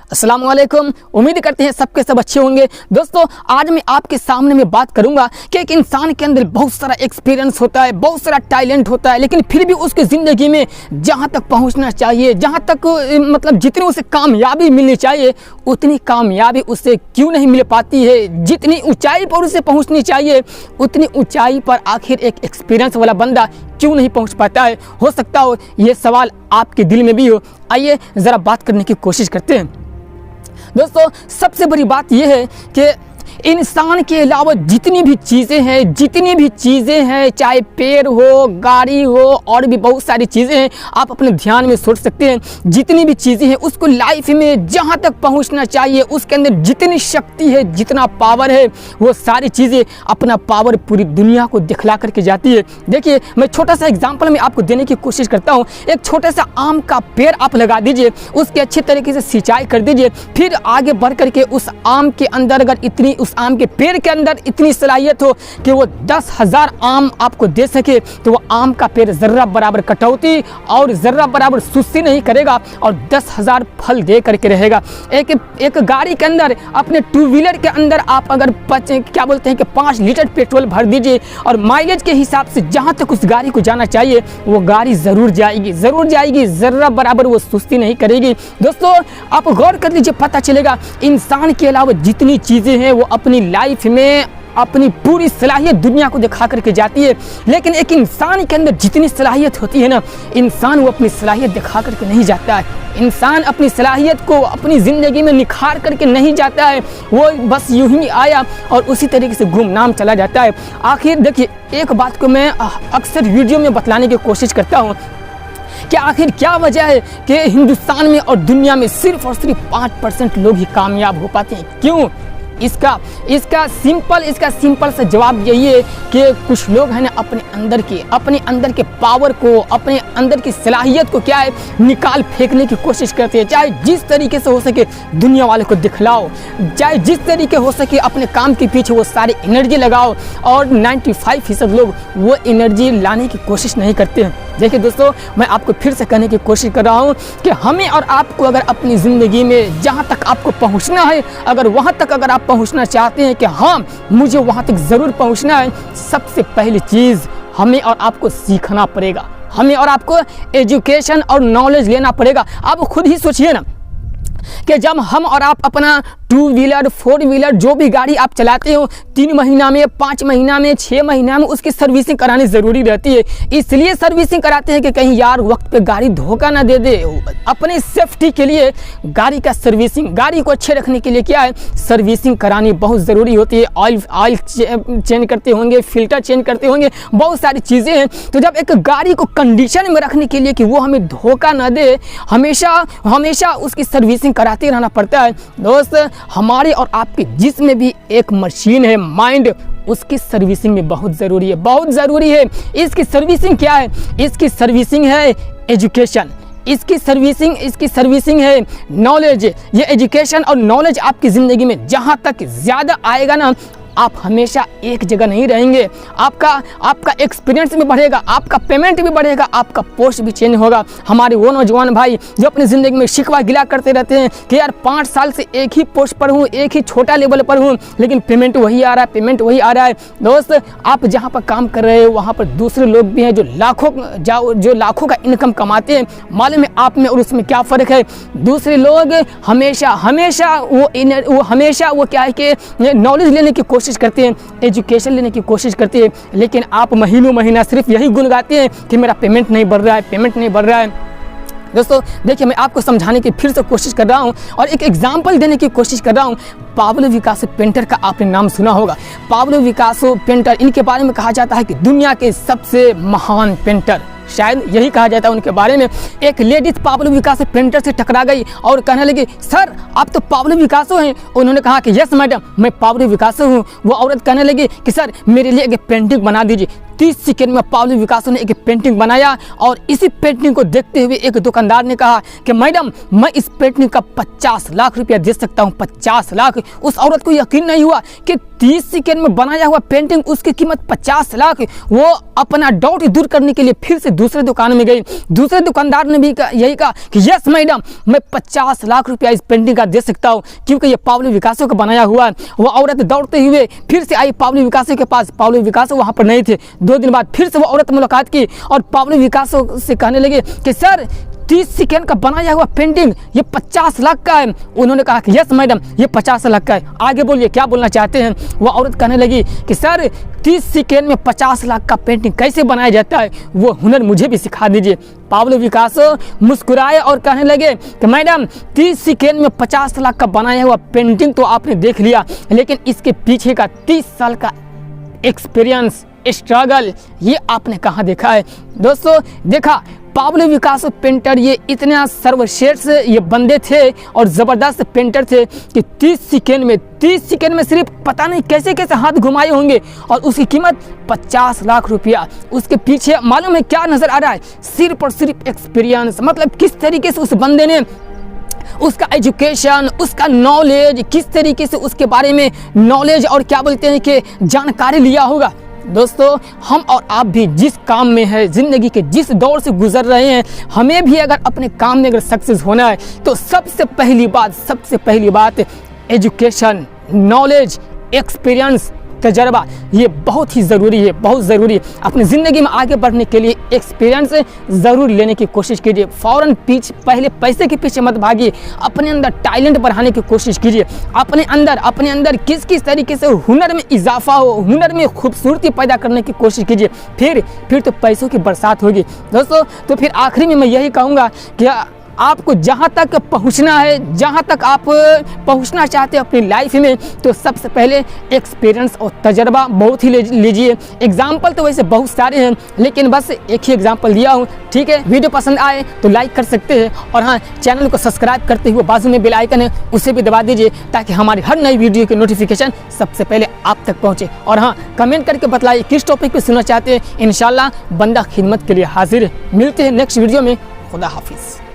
अस्सलाम वालेकुम। उम्मीद करते हैं सबके सब अच्छे होंगे। दोस्तों, आज मैं आपके सामने में बात करूंगा कि एक इंसान के अंदर बहुत सारा एक्सपीरियंस होता है, बहुत सारा टैलेंट होता है, लेकिन फिर भी उसकी ज़िंदगी में जहां तक पहुंचना चाहिए, जहां तक मतलब जितनी उसे कामयाबी मिलनी चाहिए उतनी कामयाबी उससे क्यों नहीं मिल पाती है। जितनी ऊंचाई पर उसे पहुंचनी चाहिए उतनी ऊंचाई पर आखिर एक एक्सपीरियंस वाला बंदा क्यों नहीं पहुंच पाता है। हो सकता हो ये सवाल आपके दिल में भी हो। आइए ज़रा बात करने की कोशिश करते हैं। दोस्तों, सबसे बड़ी बात यह है कि इंसान के अलावा जितनी भी चीज़ें हैं, चाहे पेड़ हो, गाड़ी हो, और भी बहुत सारी चीज़ें हैं, आप अपने ध्यान में सोच सकते हैं। जितनी भी चीज़ें हैं उसको लाइफ में जहाँ तक पहुँचना चाहिए, उसके अंदर जितनी शक्ति है, जितना पावर है, वो सारी चीज़ें अपना पावर पूरी दुनिया को दिखला करके जाती है। देखिए, मैं छोटा सा एग्जाम्पल मैं आपको देने की कोशिश करता हूँ। एक छोटा सा आम का पेड़ आप लगा दीजिए, उसके अच्छे तरीके से सिंचाई कर दीजिए, फिर आगे बढ़ करके उस आम के अंदर अगर उस आम के पेड़ के अंदर इतनी सलाहियत हो कि वो 10,000 आम आपको दे सके, तो वो आम का पेड़ जर्रा बराबर कटौती और जर्रा बराबर सुस्ती नहीं करेगा और 10,000 फल दे करके रहेगा। एक गाड़ी के अंदर, अपने टू व्हीलर के अंदर आप अगर 5 लीटर पेट्रोल भर दीजिए और माइलेज के हिसाब से जहाँ तक उस गाड़ी को जाना चाहिए वो गाड़ी ज़रूर जाएगी, जर्रा बराबर वो सुस्ती नहीं करेगी। दोस्तों, आप गौर कर लीजिए, पता चलेगा इंसान के अलावा जितनी चीज़ें हैं वो अपनी लाइफ में अपनी पूरी सलाहियत दुनिया को दिखा करके जाती है, लेकिन एक इंसान के अंदर जितनी सलाहियत होती है ना, इंसान वो अपनी सलाहियत दिखा करके नहीं जाता है। इंसान अपनी सलाहियत को अपनी ज़िंदगी में निखार करके नहीं जाता है, वो बस यूं ही आया और उसी तरीके से गुमनाम चला जाता है। आखिर देखिए, एक बात को मैं अक्सर वीडियो में बतलाने की कोशिश करता हूँ कि आखिर क्या वजह है कि हिंदुस्तान में और दुनिया में सिर्फ और सिर्फ 5% लोग ही कामयाब हो पाते हैं। क्यों? इसका सिंपल सा जवाब यही है कि कुछ लोग हैं ना अपने अंदर के पावर को, अपने अंदर की सलाहियत को क्या है निकाल फेंकने की कोशिश करते हैं। चाहे जिस तरीके से हो सके दुनिया वाले को दिखलाओ, चाहे जिस तरीके हो सके अपने काम के पीछे वो सारी एनर्जी लगाओ, और 95% लोग वो एनर्जी लाने की कोशिश नहीं करते हैं। देखिए दोस्तों, मैं आपको फिर से कहने की कोशिश कर रहा हूँ कि हमें और आपको अगर अपनी ज़िंदगी में जहाँ तक आपको पहुँचना है, अगर वहाँ तक अगर आप पहुँचना चाहते हैं कि हाँ मुझे वहाँ तक ज़रूर पहुँचना है, सबसे पहली चीज़ हमें और आपको सीखना पड़ेगा। हमें और आपको एजुकेशन और नॉलेज लेना पड़ेगा। आप खुद ही सोचिए ना कि जब हम और आप अपना 2 व्हीलर 4 व्हीलर जो भी गाड़ी आप चलाते हो, 3 महीना में, 5 महीना में, 6 महीना में उसकी सर्विसिंग करानी ज़रूरी रहती है। इसलिए सर्विसिंग कराते हैं कि कहीं यार वक्त पे गाड़ी धोखा ना दे दे। अपने सेफ्टी के लिए गाड़ी का सर्विसिंग, गाड़ी को अच्छे रखने के लिए क्या है सर्विसिंग करानी बहुत ज़रूरी होती है। ऑयल चेंज करते होंगे, फिल्टर चेंज करते होंगे, बहुत सारी चीज़ें हैं। तो जब एक गाड़ी को कंडीशन में रखने के लिए कि वो हमें धोखा ना दे, हमेशा उसकी सर्विसिंग कराते रहना पड़ता है। दोस्त, हमारे और आपके जिस्म में भी एक मशीन है, माइंड, उसकी सर्विसिंग में बहुत ज़रूरी है। इसकी सर्विसिंग क्या है? इसकी सर्विसिंग है एजुकेशन, इसकी सर्विसिंग है नॉलेज। ये एजुकेशन और नॉलेज आपकी ज़िंदगी में जहाँ तक ज़्यादा आएगा ना, आप हमेशा एक जगह नहीं रहेंगे। आपका एक्सपीरियंस भी बढ़ेगा, आपका पेमेंट भी बढ़ेगा, आपका पोस्ट भी चेंज होगा। हमारे वो नौजवान भाई जो अपनी ज़िंदगी में शिकवा गिला करते रहते हैं कि यार 5 साल से एक ही पोस्ट पर हूँ, एक ही छोटा लेवल पर हूँ, लेकिन पेमेंट वही आ रहा है। दोस्त, आप जहाँ पर काम कर रहे हो वहाँ पर दूसरे लोग भी हैं जो लाखों का इनकम कमाते हैं। मालूम है आप में और उसमें क्या फ़र्क है? दूसरे लोग हमेशा वो क्या है कि नॉलेज लेने की कोशिश करते हैं, एजुकेशन लेने की कोशिश करते हैं, लेकिन आप महीना सिर्फ यही गुण गाते हैं कि मेरा पेमेंट नहीं बढ़ रहा है। दोस्तों देखिए, मैं आपको समझाने की फिर से कोशिश कर रहा हूं और एक एग्जाम्पल देने की कोशिश कर रहा हूं। पाब्लो पिकासो पेंटर का आपने नाम सुना होगा। पाब्लो पिकासो पेंटर, इनके बारे में कहा जाता है कि दुनिया के सबसे महान पेंटर, शायद यही कहा जाता है उनके बारे में। एक लेडीज पाब्लो पिकासो पेंटर से टकरा गई और कहने लगी, सर आप तो पाब्लो पिकासो हैं। उन्होंने कहा कि यस मैडम, मैं पाब्लो पिकासो हूँ। वो औरत कहने लगी कि सर मेरे लिए एक पेंटिंग बना दीजिए। 30 सेकंड में पाब्लो पिकासो ने एक पेंटिंग बनाया और इसी पेंटिंग को देखते हुए एक दुकानदार ने कहा कि मैडम मैं इस पेंटिंग का 50 लाख रुपया दे सकता हूँ। 50 लाख। उस औरत को यकीन नहीं हुआ कि 30 सेकेंड में बनाया हुआ पेंटिंग, उसकी कीमत 50 लाख। वो अपना डाउट दूर करने के लिए फिर से दूसरे दुकान में गई। दूसरे दुकानदार ने भी यही कहा कि यस मैडम, मैं 50 लाख रुपया इस पेंटिंग का दे सकता हूँ, क्योंकि ये पाब्लो पिकासो का बनाया हुआ है। वो औरत दौड़ते हुए फिर से आई पाब्लो पिकासो के पास। पाब्लो पिकासो वहाँ पर नहीं थे। 2 दिन बाद फिर से वो औरत मुलाकात की और पाब्लो पिकासो से कहने लगे कि सर, 30 सेकेंड का बनाया हुआ पेंटिंग ये 50 लाख का है। उन्होंने कहा कि यस मैडम, ये 50 लाख का है। आगे बोलिए, क्या बोलना चाहते हैं? वो औरत कहने लगी कि सर, 30 सेकेंड में 50 लाख का पेंटिंग कैसे बनाया जाता है, वो हुनर मुझे भी सिखा दीजिए। पाब्लो पिकासो मुस्कुराए और कहने लगे कि मैडम, 30 सेकेंड में 50 लाख का बनाया हुआ पेंटिंग तो आपने देख लिया, लेकिन इसके पीछे का 30 साल का एक्सपीरियंस, स्ट्रगल, ये आपने कहाँ देखा है? दोस्तों देखा, पाब्लो पिकासो पेंटर ये इतना सर्वश्रेष्ठ ये बंदे थे और ज़बरदस्त पेंटर थे कि 30 सेकेंड में सिर्फ पता नहीं कैसे कैसे हाथ घुमाए होंगे और उसकी कीमत 50 लाख रुपया। उसके पीछे मालूम है क्या नज़र आ रहा है? सिर्फ और सिर्फ एक्सपीरियंस। मतलब किस तरीके से उस बंदे ने उसका एजुकेशन, उसका नॉलेज, किस तरीके से उसके बारे में नॉलेज और क्या बोलते हैं कि जानकारी लिया होगा। दोस्तों, हम और आप भी जिस काम में है, ज़िंदगी के जिस दौर से गुजर रहे हैं, हमें भी अगर अपने काम में अगर सक्सेस होना है तो सबसे पहली बात एजुकेशन, नॉलेज, एक्सपीरियंस, तजर्बा, ये बहुत ही ज़रूरी है, बहुत ज़रूरी है। अपनी ज़िंदगी में आगे बढ़ने के लिए एक्सपीरियंस ज़रूर लेने की कोशिश कीजिए। फ़ौरन पहले पैसे के पीछे मत भागिए। अपने अंदर टैलेंट बढ़ाने की कोशिश कीजिए। अपने अंदर किस तरीके से हुनर में इजाफा हो, हुनर में खूबसूरती पैदा करने की कोशिश कीजिए। फिर तो पैसों की बरसात होगी। दोस्तों, तो फिर आखिरी में मैं यही कहूँगा कि आपको जहाँ तक पहुँचना है, जहाँ तक आप पहुँचना चाहते हैं अपनी लाइफ में, तो सबसे पहले एक्सपीरियंस और तजर्बा बहुत ही लीजिए। एग्जाम्पल तो वैसे बहुत सारे हैं, लेकिन बस एक ही एग्जाम्पल दिया हूँ। ठीक है, वीडियो पसंद आए तो लाइक कर सकते हैं और हाँ, चैनल को सब्सक्राइब करते हुए बाजू में बेल आइकन है, उसे भी दबा दीजिए ताकि हमारी हर नई वीडियो की नोटिफिकेशन सबसे पहले आप तक पहुँचे। और हाँ, कमेंट करके बतलाइए किस टॉपिक पर सुनना चाहते हैं। इंशाल्लाह बंदा खिदमत के लिए हाजिर है। मिलते हैं नेक्स्ट वीडियो में। खुदा हाफिज़।